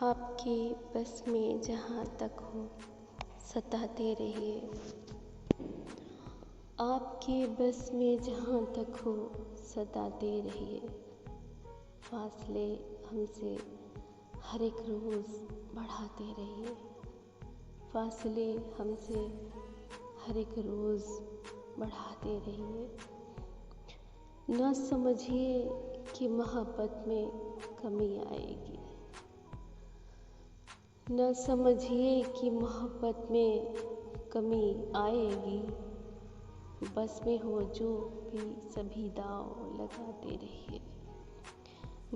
आपके बस में जहाँ तक हो सताते रहिए। आपके बस में जहाँ तक हो सताते रहिए। फासले हमसे हर एक रोज़ बढ़ाते रहिए। फासले हमसे हर एक रोज़ बढ़ाते रहिए। ना समझिए कि मोहब्बत में कमी आएगी। न समझिए कि मोहब्बत में कमी आएगी। बस में हो जो भी सभी दाव लगाते रहिए।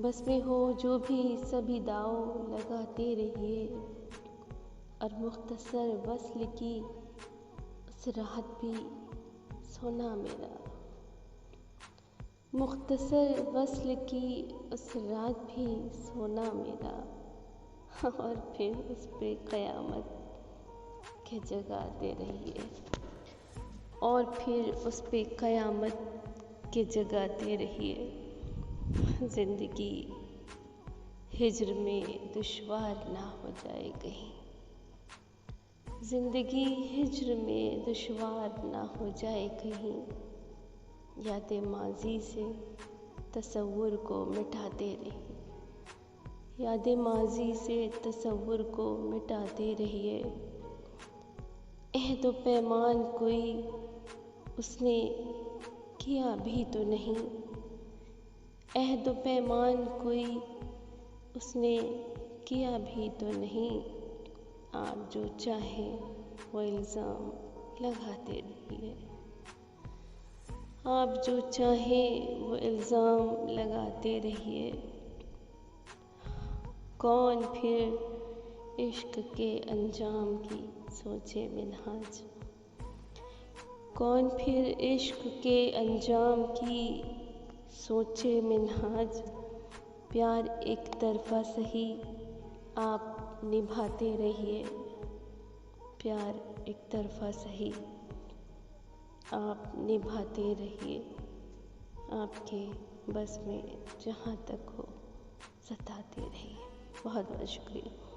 बस में हो जो भी सभी दाव लगाते रहिए। और मुख्तसर वस्ल की उस रात भी सोना मेरा। मुख्तसर वस्ल की उस रात भी सोना मेरा। और फिर उस पे क़यामत के जगाते रहिए। और फिर उस पे क़यामत के जगाते रहिए। ज़िंदगी हिज्र में दुश्वार ना हो जाए कहीं। ज़िंदगी हिज्र में दुश्वार ना हो जाए कहीं। यादें माज़ी से तसव्वुर को मिटाते रहिए। यादें माज़ी से तसव्वुर को मिटाते रहिए। अहद व पैमान कोई उसने किया भी तो नहीं। अहद व पैमान कोई उसने किया भी तो नहीं। आप जो चाहें वो इल्ज़ाम लगाते रहिए। आप जो चाहें वो इल्ज़ाम लगाते रहिए। कौन फिर इश्क के अंजाम की सोचे मिन्हाज। कौन फिर इश्क के अंजाम की सोचे मिन्हाज। प्यार एक तरफ़ा सही आप निभाते रहिए। प्यार एक तरफ़ा सही आप निभाते रहिए। आपके बस में जहाँ तक हो सताते रहिए। बहुत बहुत शुक्रिया।